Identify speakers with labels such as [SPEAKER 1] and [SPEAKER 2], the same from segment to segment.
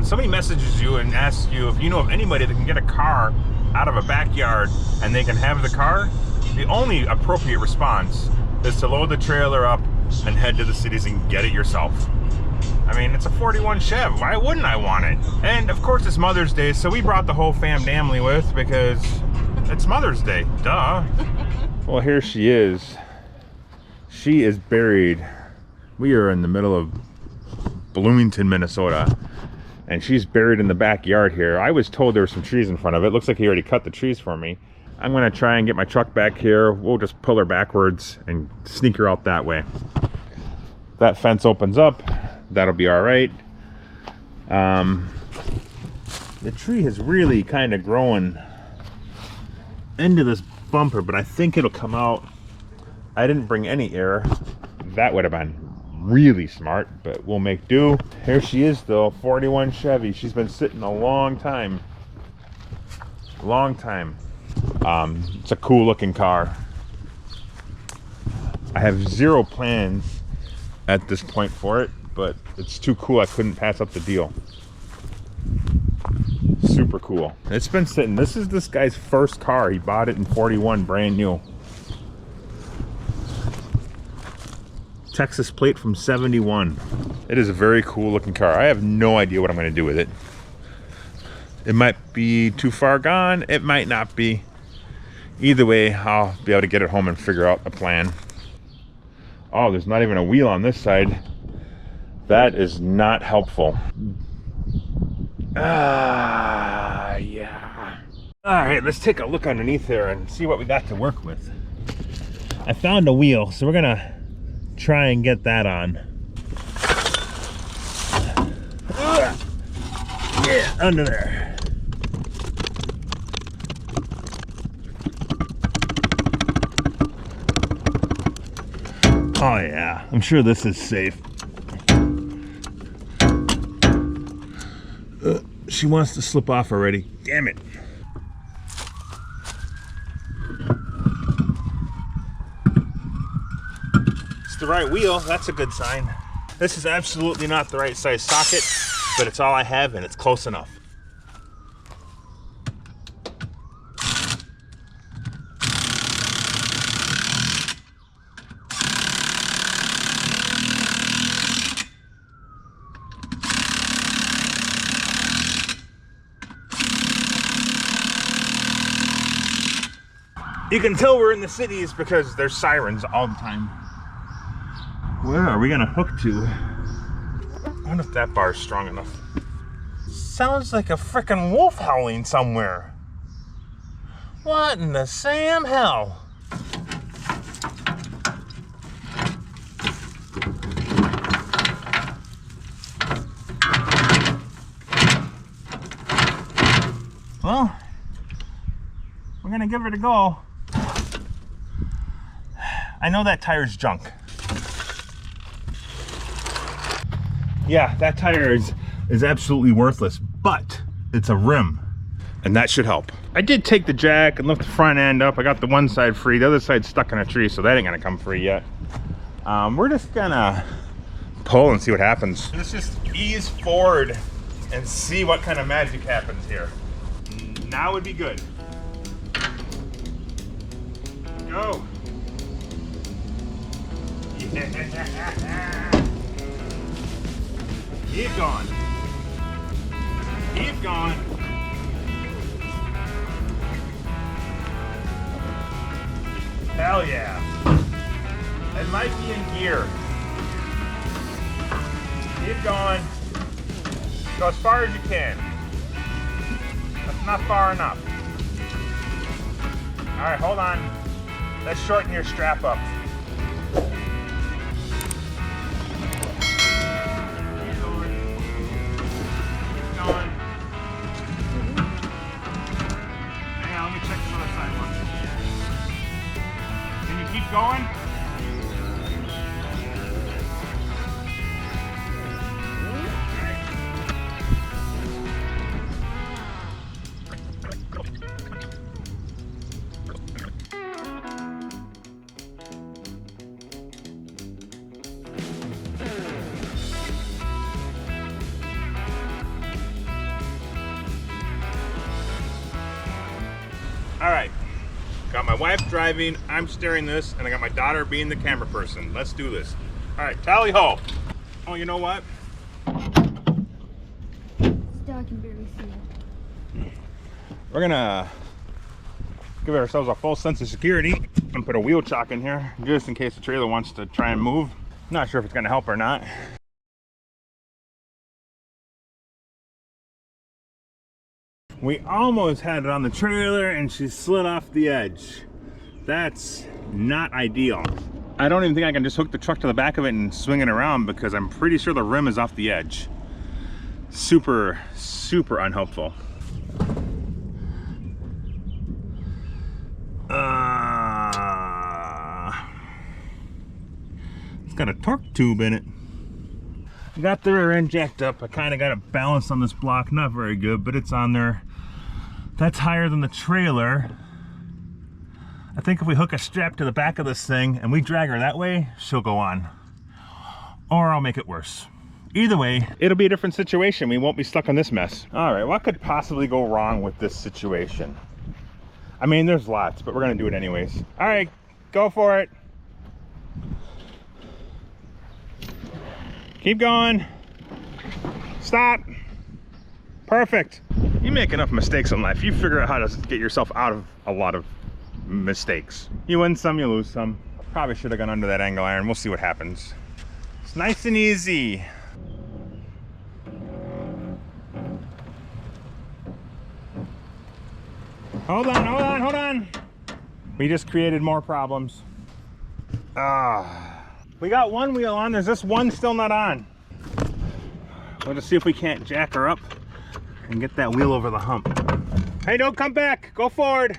[SPEAKER 1] when somebody messages you and asks you if you know of anybody that can get a car out of a backyard and they can have the car, the only appropriate response is to load the trailer up and head to the cities and get it yourself. I mean, it's a 41 Chev. Why wouldn't I want it? And of course it's Mother's Day, so we brought the whole family with because it's Mother's Day. Duh. Well, here she is. She is buried. We are in the middle of Bloomington, Minnesota, and she's buried in the backyard here. I was told there were some trees in front of it. Looks like he already cut the trees for me. I'm gonna try and get my truck back here. We'll just pull her backwards and sneak her out that way. That fence opens up. That'll be all right. The tree has really kind of grown into this bumper, but I think it'll come out. I didn't bring any air. That would have been really smart, but we'll make do. Here she is though, 41 Chevy. She's been sitting a long time. It's a cool looking car. I have zero plans at this point for it, but it's too cool. I couldn't pass up the deal. Super cool. It's been sitting. This is this guy's first car. He bought it in 41, brand new. Texas plate from 71. It is a very cool looking car. I have no idea what I'm going to do with it. It might be too far gone. It might not be. Either way, I'll be able to get it home and figure out a plan. Oh, there's not even a wheel on this side. That is not helpful. Yeah. All right, let's take a look underneath there and see what we got to work with. I found a wheel, so we're gonna try and get that on. Yeah, under there. Oh yeah, I'm sure this is safe. She wants to slip off already. Damn it. It's the right wheel. That's a good sign. This is absolutely not the right size socket, but it's all I have and it's close enough. You can tell we're in the cities because there's sirens all the time. Where are we gonna hook to? I wonder if that bar is strong enough. Sounds like a frickin' wolf howling somewhere. What in the Sam hell? Well, we're gonna give it a go. I know that tire's junk. Yeah, that tire is absolutely worthless, but it's a rim, and that should help. I did take the jack and lift the front end up. I got the one side free. The other side's stuck in a tree, so that ain't gonna come free yet. We're just gonna pull and see what happens. Let's just ease forward and see what kind of magic happens here. Now would be good. Go. Yeah. Keep going. Keep going. Hell yeah. It might be in gear. Keep going. Go as far as you can. That's not far enough. All right, hold on. Let's shorten your strap up. Going? All right, got my wife driving, I'm steering this, and I got my daughter being the camera person. Let's do this. All right, tally ho. Oh, you know what?
[SPEAKER 2] Still, I can barely see it.
[SPEAKER 1] We're gonna give ourselves a full sense of security and put a wheel chock in here just in case the trailer wants to try and move. Not sure if it's gonna help or not. We almost had it on the trailer and she slid off the edge. That's not ideal. I don't even think I can just hook the truck to the back of it and swing it around because I'm pretty sure the rim is off the edge. Super, super unhelpful. It's got a torque tube in it. I got the rear end jacked up. I kind of got it balanced on this block. Not very good, but it's on there. That's higher than the trailer. I think if we hook a strap to the back of this thing and we drag her that way, she'll go on. Or I'll make it worse. Either way, it'll be a different situation. We won't be stuck on this mess. All right, what could possibly go wrong with this situation? I mean, there's lots, but we're gonna do it anyways. All right, go for it. Keep going. Stop. Perfect. You make enough mistakes in life, you figure out how to get yourself out of a lot of mistakes. You win some, you lose some. Probably should have gone under that angle iron. We'll see what happens. It's nice and easy. Hold on, hold on, hold on. We just created more problems. We got one wheel on, there's this one still not on. We'll just see if we can't jack her up and get that wheel over the hump. Hey, don't come back, go forward.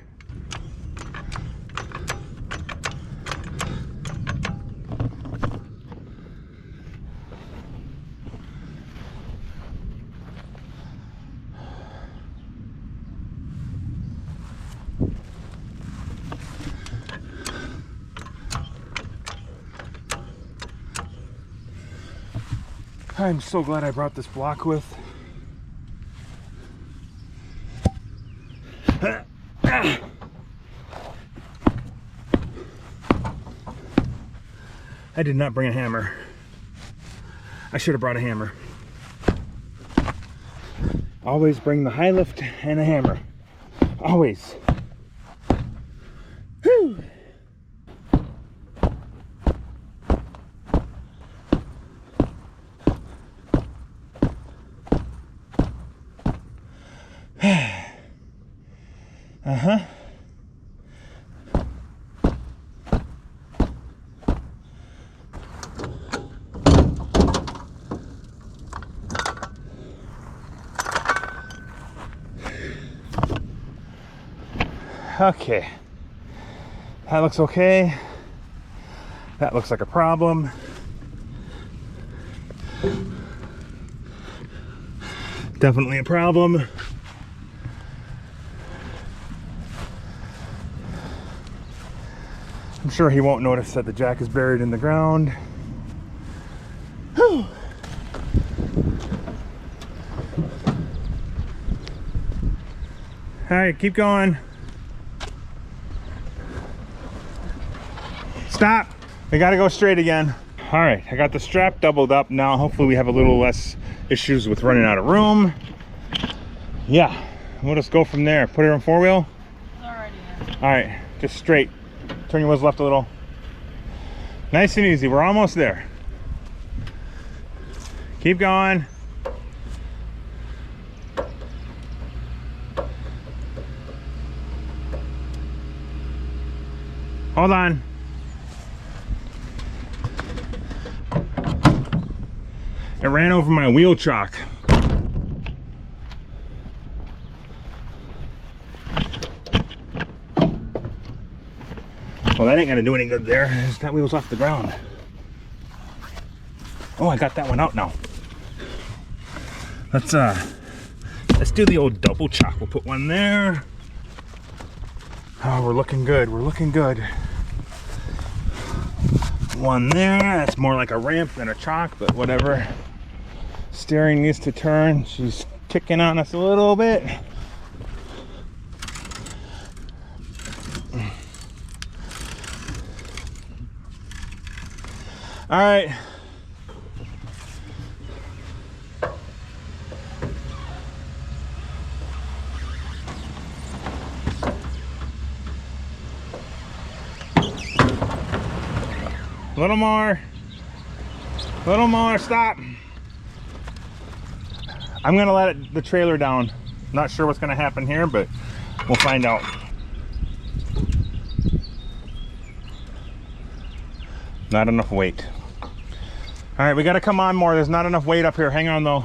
[SPEAKER 1] I'm so glad I brought this block with. I did not bring a hammer. I should have brought a hammer. Always bring the high lift and a hammer. Always. Whew. Uh-huh. Okay. That looks okay. That looks like a problem. Definitely a problem. I'm sure he won't notice that the jack is buried in the ground. Whew. All right, keep going. Stop. We gotta go straight again. All right, I got the strap doubled up now. Hopefully we have a little less issues with running out of room. Yeah, we'll just go from there. Put her in four wheel.
[SPEAKER 2] Alrighty.
[SPEAKER 1] All right, just straight. Turn your wheels left a little. Nice and easy, we're almost there. Keep going. Hold on. It ran over my wheel chock. Well, that ain't gonna do any good there. That wheel's off the ground. Oh, I got that one out now. Let's do the old double chock. We'll put one there. Oh, we're looking good. We're looking good. One there. That's more like a ramp than a chock, but whatever. Steering needs to turn. She's kicking on us a little bit. All right. A little more. A little more, stop. I'm gonna let the trailer down. Not sure what's gonna happen here, but we'll find out. Not enough weight. All right, we gotta come on more. There's not enough weight up here. Hang on though.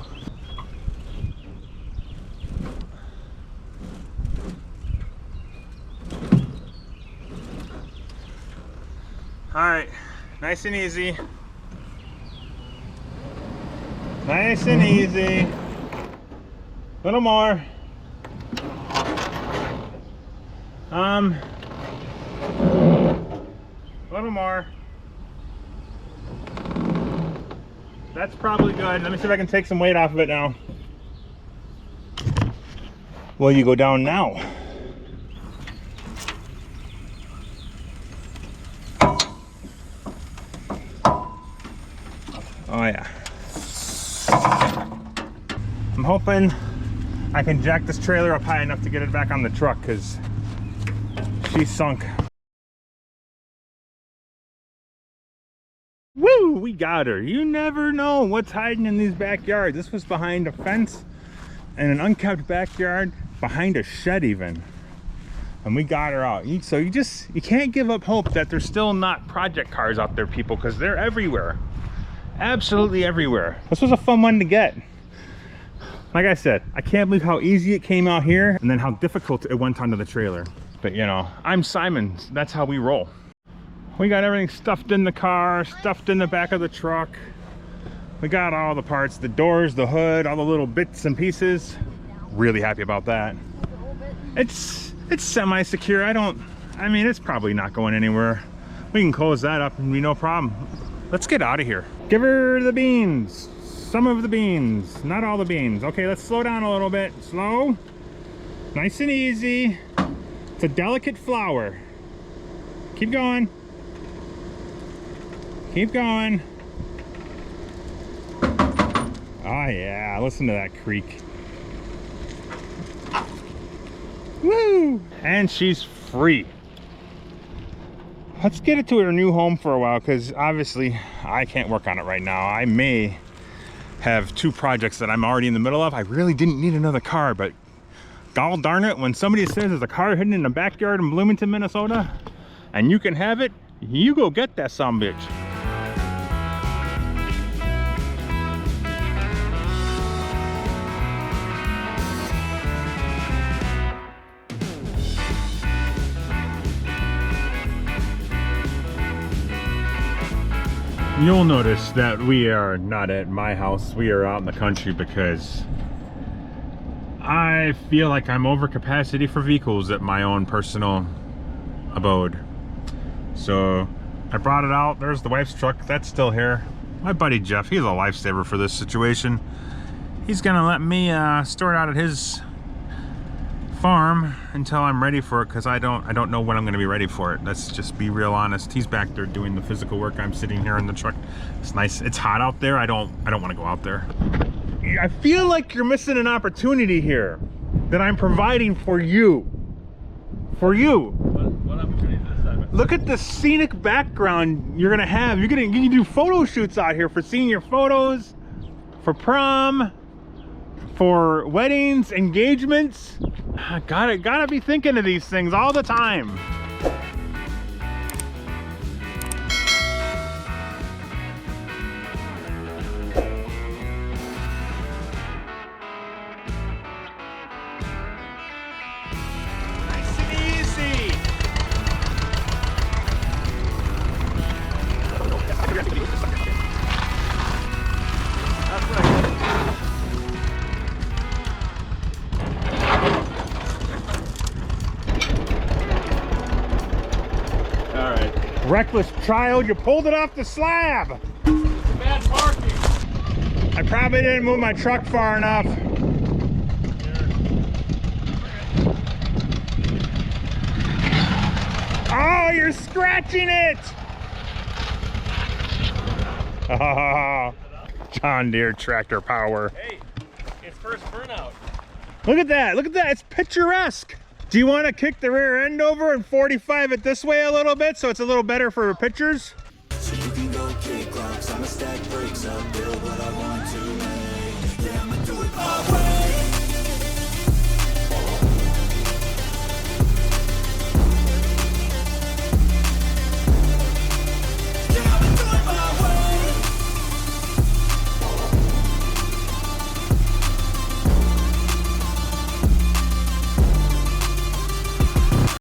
[SPEAKER 1] All right, nice and easy. Nice and easy. A little more. A little more. That's probably good. Let me see if I can take some weight off of it now. Will you go down now? Oh yeah. I'm hoping I can jack this trailer up high enough to get it back on the truck because she's sunk. Woo! We got her. You never know what's hiding in these backyards. This was behind a fence and an unkept backyard, behind a shed even. And we got her out. So you can't give up hope that there's still not project cars out there, people, because they're everywhere. Absolutely everywhere. This was a fun one to get. Like I said, I can't believe how easy it came out here and then how difficult it went onto the trailer. But you know, I'm Simon. That's how we roll. We got everything stuffed in the car, stuffed in the back of the truck. We got all the parts, the doors, the hood, all the little bits and pieces. Really happy about that. It's semi-secure. I mean, it's probably not going anywhere. We can close that up and be no problem. Let's get out of here. Give her the beans. Some of the beans, not all the beans. Okay, let's slow down a little bit. Slow, nice and easy. It's a delicate flower. Keep going. Keep going. Oh yeah, listen to that creak. Woo! And she's free. Let's get it to her new home for a while, because obviously I can't work on it right now. I may have two projects that I'm already in the middle of. I really didn't need another car, but gall darn it, when somebody says there's a car hidden in the backyard in Bloomington, Minnesota, and you can have it, you go get that sumbitch. You'll notice that we are not at my house. We are out in the country because I feel like I'm over capacity for vehicles at my own personal abode. So I brought it out. There's the wife's truck. That's still here. My buddy Jeff, he's a lifesaver for this situation. He's gonna let me store it out at his farm until I'm ready for it, because I don't know when I'm going to be ready for it. Let's just be real honest. He's back there doing the physical work. I'm sitting here in the truck. It's nice. It's hot out there. I don't want to go out there. I feel like you're missing an opportunity here that I'm providing for you. For you.
[SPEAKER 3] What opportunity is this, Simon?
[SPEAKER 1] Look at the scenic background you're gonna have. You can do photo shoots out here for senior photos, for prom, for weddings, engagements. Gotta be thinking of these things all the time. Nice and easy. That's right. Reckless child, you pulled it off the slab.
[SPEAKER 3] Bad parking.
[SPEAKER 1] I probably didn't move my truck far enough. Oh, you're scratching it. John Deere tractor power.
[SPEAKER 3] Hey, it's first burnout.
[SPEAKER 1] Look at that. Look at that. It's picturesque. Do you want to kick the rear end over and 45 it this way a little bit so it's a little better for pictures?
[SPEAKER 4] So you can go kick rocks, I'ma stack bricks up, build what I want to make. Yeah, I'ma